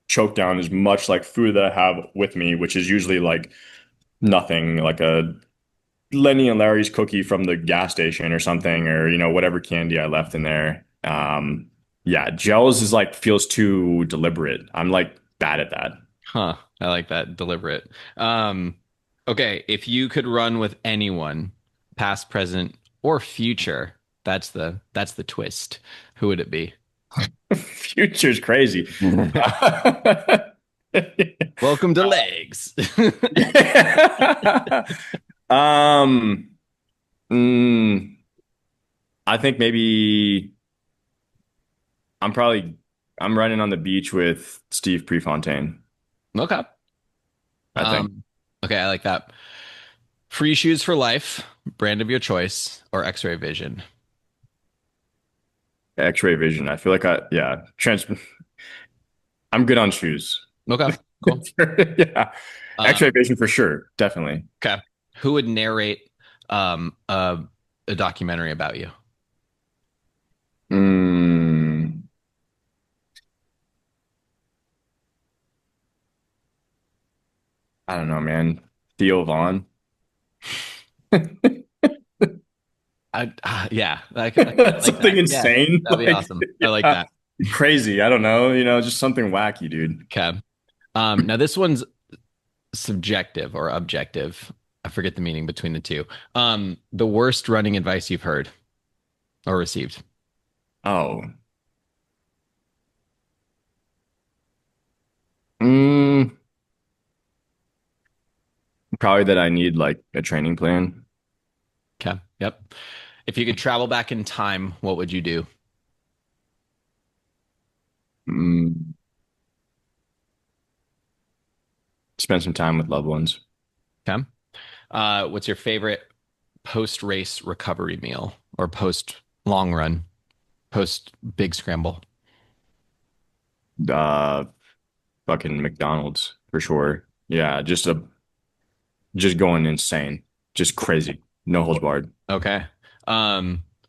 choke down as much like food that I have with me, which is usually like nothing, like a Lenny and Larry's cookie from the gas station or something, or you know whatever candy I left in there. Yeah, gels is like feels too deliberate. I'm like bad at that. Huh. I like that. Deliberate. Um, okay. If you could run with anyone, past, present, or future, that's the twist. Who would it be? Future's crazy. Welcome to legs. um, mm, I think maybe I'm probably I'm running on the beach with Steve Prefontaine. Okay. I think Okay, I like that. Free shoes for life, brand of your choice, or X-ray vision. X-ray vision. I feel like yeah, I'm good on shoes. Okay, cool. Yeah. Uh, X-ray vision for sure. Definitely. okay. Who would narrate um a, a documentary about you? Mm, I don't know, man. Theo Vaughn. Yeah, I kind of like Something that. Yeah, insane, that'd be like awesome. I like yeah, that. crazy. I don't know, just something wacky, dude. Okay. Now this one's subjective or objective. I forget the meaning between the two. The worst running advice you've heard or received. Oh, mm, probably that I need like a training plan. Okay. Yep. If you could travel back in time, what would you do? Mm, spend some time with loved ones. Okay. What's your favorite post race recovery meal or post long run, post big scramble? Uh, fucking McDonald's for sure. Yeah, just going insane, just crazy, no holds barred. Okay.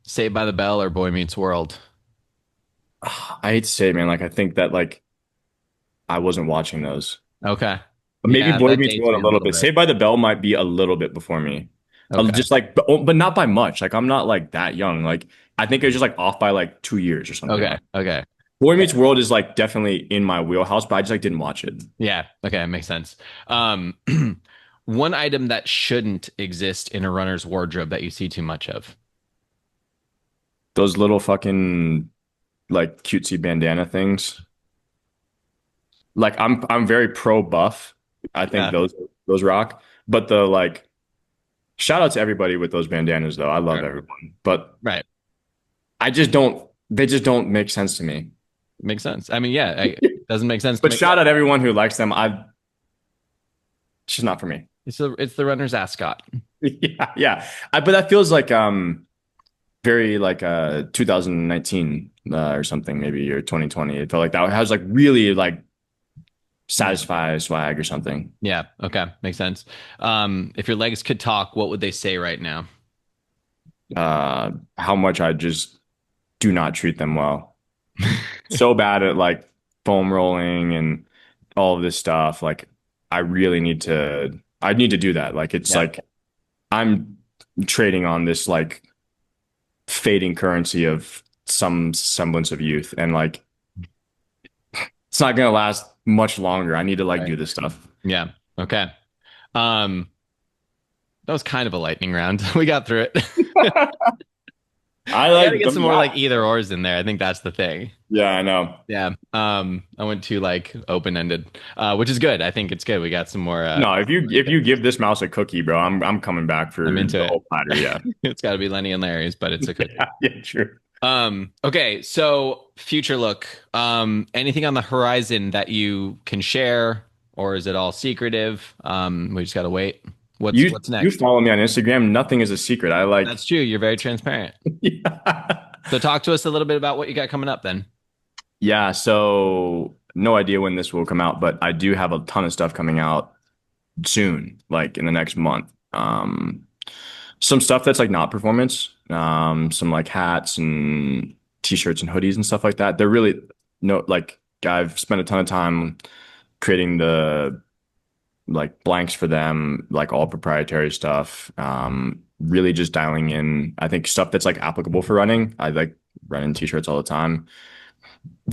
Saved by the Bell or Boy Meets World? I hate to say it, man. Like I think that like I wasn't watching those. Okay. But maybe Yeah, Boy that Meets dates World me a a little little bit. bit. Saved by the Bell might be a little bit before me. Okay. Just like, but not by much. Like I'm not like that young. Like I think it was just like off by like 2 years or something. Okay. Like Okay. Boy Yeah. Meets World is like definitely in my wheelhouse, but I just like didn't watch it. Yeah. Okay. Makes sense. Um, one item that shouldn't exist in a runner's wardrobe that you see too much of. Those little fucking like cutesy bandana things. Like I'm very pro buff. I think Yeah. those rock. But the like shout out to everybody with those bandanas though. I love Sure. everyone. But Right. I just don't they just don't make sense to me. Makes sense. I mean, yeah, doesn't make sense to But me. shout out everyone who likes them. It's just not for me. It's the runner's ascot. Yeah, yeah. But that feels like very like 2019 or something maybe or 2020. It felt like that has like really like Yeah. satisfy swag or something. Yeah. Okay. Makes sense. If your legs could talk, what would they say right now? How much I just do not treat them well. So bad at like foam rolling and all of this stuff. Like I need to do that. Like it's Yeah. like I'm trading on this like fading currency of some semblance of youth and like it's not gonna last much longer. I need to like Right. do this stuff. Yeah. Okay. Um, that was kind of a lightning round. We got through it. I I got to like get them. some more like either ors in there. I think that's the thing. Yeah, I know. Yeah. I went too like open ended, which is good. I think it's good. We got some more. No, if you give this mouse a cookie, bro, I'm coming back I'm for into the it. whole platter. Yeah. It's got to be Lenny and Larry's, but it's a cookie. Yeah, yeah, true. Okay. So future look. Anything on the horizon that you can share, or is it all secretive? We just got to wait. What's You next? follow me on Instagram. Nothing is a secret. I like That's true. You're very transparent. yeah. So talk to us a little bit about what you got coming up then. Yeah, so no idea when this will come out, but I do have a ton of stuff coming out soon, like in the next month. Some stuff that's like not performance, some like hats and t-shirts and hoodies and stuff like that. They're really no like I've spent a ton of time creating the like blanks for them, like all proprietary stuff. Really just dialing in, I think stuff that's like applicable for running. I like running t-shirts all the time.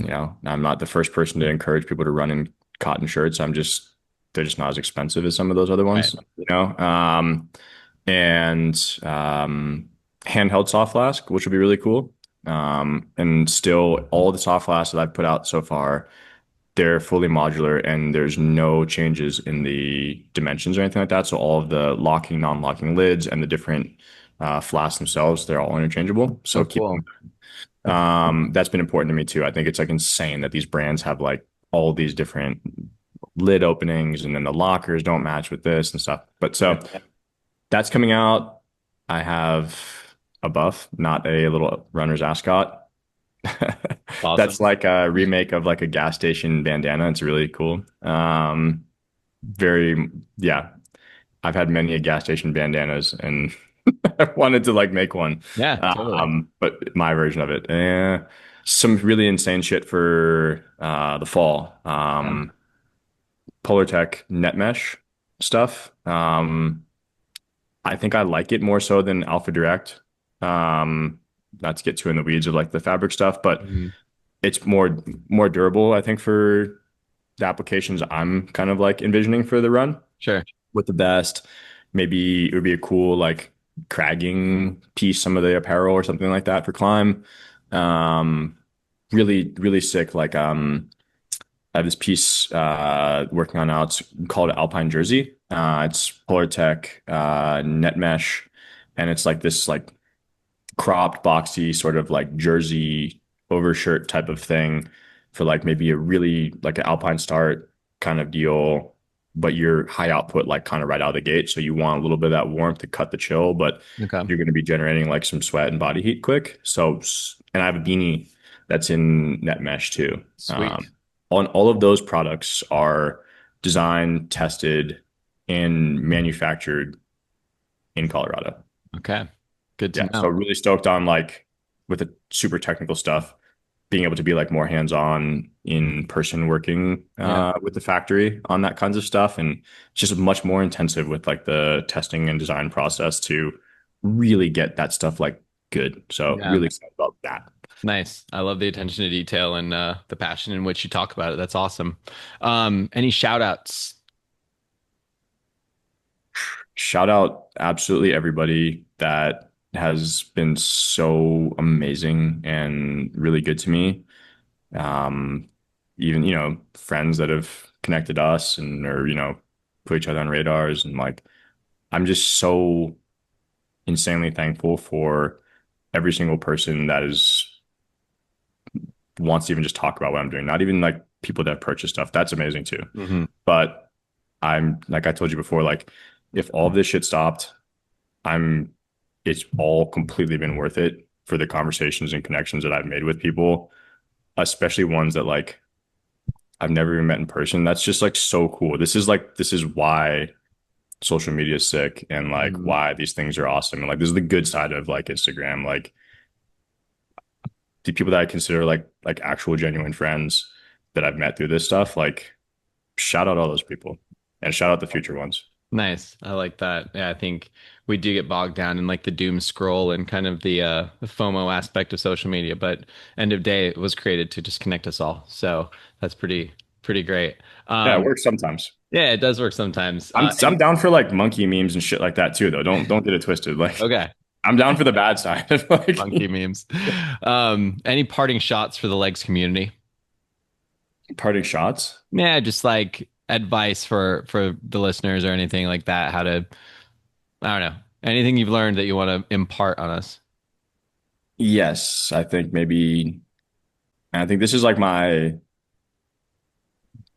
I'm not the first person to encourage people to run in cotton shirts. They're just not as expensive as some of those other Right. ones. And handheld soft flask, which would be really cool. And still all the soft flasks that I've put out so far, they're fully modular and there's no changes in the dimensions or anything like that. So all of the locking, non-locking lids and the different flasks themselves, they're all interchangeable. Oh, So keeping cool. that's been important to me too. I think it's like insane that these brands have like all these different lid openings and then the lockers don't match with this and stuff. But so that's coming out. I have a buff, not a little runner's ascot. Awesome. That's like a remake of like a gas station bandana. It's really cool. Very, yeah. I've had many a gas station bandanas and I wanted to like make one. Yeah, totally. But my version of it. Some really insane shit for the fall. Yeah. Polartec net mesh stuff. I think I like it more so than Alpha Direct. Not to get too in the weeds of like the fabric stuff, but Mhm. it's more durable, I think, for the applications I'm kind of like envisioning for the run Sure. with the vest. Maybe it would be a cool like cragging piece, some of the apparel or something like that for climb. Um, really sick. Like I have this piece working on now. It's called Alpine Jersey. It's Polartec net mesh, and it's like this like cropped, boxy sort of like jersey overshirt type of thing for like maybe a really like an Alpine start kind of deal, but you're high output like kind of right out of the gate. So you want a little bit of that warmth to cut the chill, but Okay. you're going to be generating like some sweat and body heat quick. So, and I have a beanie that's in net mesh too. Sweet. On all of those products are designed, tested, and manufactured in Colorado. Okay. Good to Yeah, so know. really stoked on like with the super technical stuff, being able to be like more hands-on in person working Yeah. with the factory on that kinds of stuff, and it's just much more intensive with like the testing and design process to really get that stuff like good. So Yeah. really excited about that. Nice. I love the attention to detail and the passion in which you talk about it. That's awesome. Any shout outs? Shout out absolutely everybody that has been so amazing and really good to me. Um, Even, friends that have connected us and or, put each other on radars. And like, I'm just so insanely thankful for every single person that is wants to even just talk about what I'm doing. Not even like people that purchase stuff. That's amazing too. Hmm. But I'm like I told you before, like if all of this shit stopped, I'm it's all completely been worth it for the conversations and connections that I've made with people, especially ones that like I've never even met in person. That's just like so cool. This is why social media is sick and like Hmm. why these things are awesome. And like this is the good side of like Instagram. Like the people that I consider like actual genuine friends that I've met through this stuff, like shout out all those people and shout out the future ones. Nice. I like that. Yeah, I think we do get bogged down in like the doom scroll and kind of the FOMO aspect of social media, but end of day it was created to just connect us all. So that's pretty great. Yeah, it Um, works sometimes. yeah, it does work sometimes. I'm down for like monkey memes and shit like that too, though. Don't get it twisted. Like Okay. I'm down for the bad side of like Monkey memes. Any parting shots for the legs community? parting shots. Yeah, just like advice for the listeners or anything like that. How to, I don't know, anything you've learned that you want to impart on us. Yes, I think maybe, and I think this is like my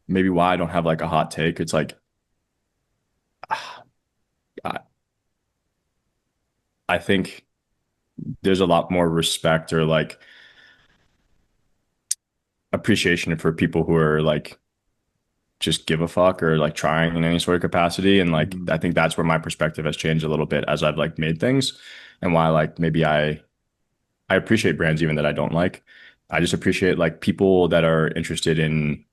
maybe why I don't have like a hot take. It's like I, I think there's a lot more respect or like appreciation for people who are like just give a fuck or like trying in any sort of capacity. And like Mhm. I think that's where my perspective has changed a little bit as I've like made things and why like maybe I appreciate brands even that I don't like. I just appreciate like people that are interested in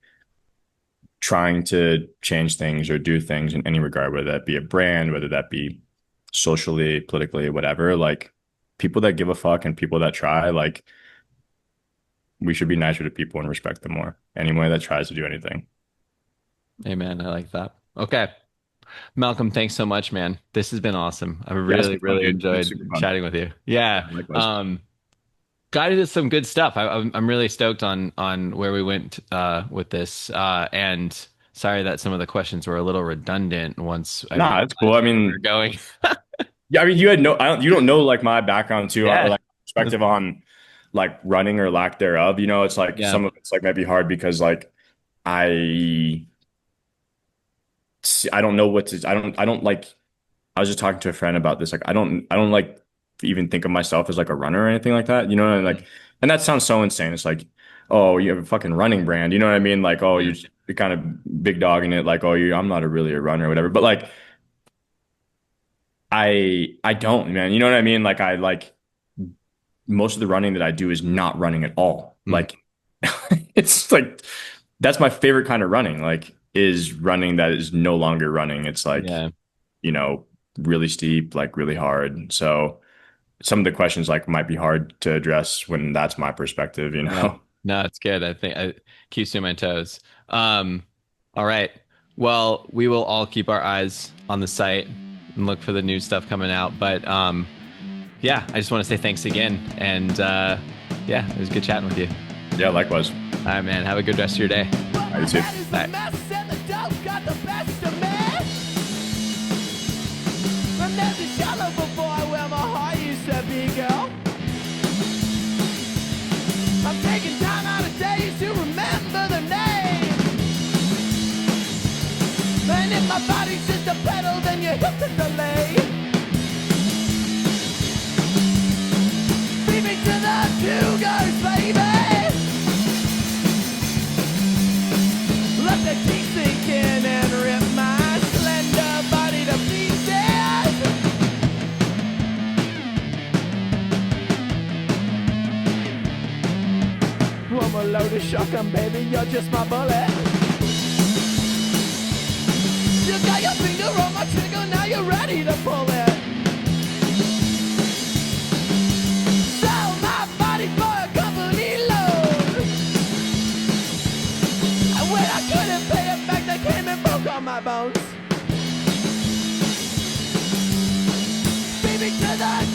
trying to change things or do things in any regard, whether that be a brand, whether that be socially, politically, whatever. Like people that give a fuck and people that try, like we should be nicer to people and respect them more. Anyone that tries to do anything. Amen. I like that. Okay. Malcolm, thanks so much, man. This has been awesome. I Yeah, it's really, been fun, really dude. It's been super enjoyed fun. chatting with you. Yeah, Yeah. likewise. Um, got into some good stuff. I'm really stoked on where we went with this. And sorry that some of the questions were a little redundant once I Nah, it's cool. realized I where we were mean, going. yeah, I mean, you had no, I don't, you don't know like my background too, or Yeah. like perspective on like running or lack thereof. It's like Yeah. some of it's like maybe hard because like I, I don't know what to, I don't like, I was just talking to a friend about this. Like, I don't like even think of myself as like a runner or anything like that. And like, and that sounds so insane. It's like, oh, you have a fucking running brand. You know what I mean? Like, oh, Yeah. you're kind of big dogging it. Like, oh, I'm not really a runner or whatever. But like, I don't, man. You know what I mean? Like, I like most of the running that I do is not running at all. Mm. Like, it's like that's my favorite kind of running. Like, is running that is no longer running. It's like, Yeah. you know, really steep, like really hard. So some of the questions like might be hard to address when that's my perspective, you Yeah. know? No, it's good. I think it keeps me on my toes. Um, all right. Well, we will all keep our eyes on the site and look for the new stuff coming out. But yeah, I just want to say thanks again. And yeah, it was good chatting with you. Yeah, likewise. All right, man. Have a good rest of your day. You too. Bye. I'm taking time out of days to remember their name. And if my body's just a pedal, then your hips a delay. Beat me to the Cougars, baby. Let the key sink in and rip my slender body to pieces. I'm a loaded shotgun, baby, you're just my bullet. You got your finger on my trigger, now you're ready to pull it. Sell my body for a company loan. And when I couldn't pay it back, they came and broke all my bones. Beat me to the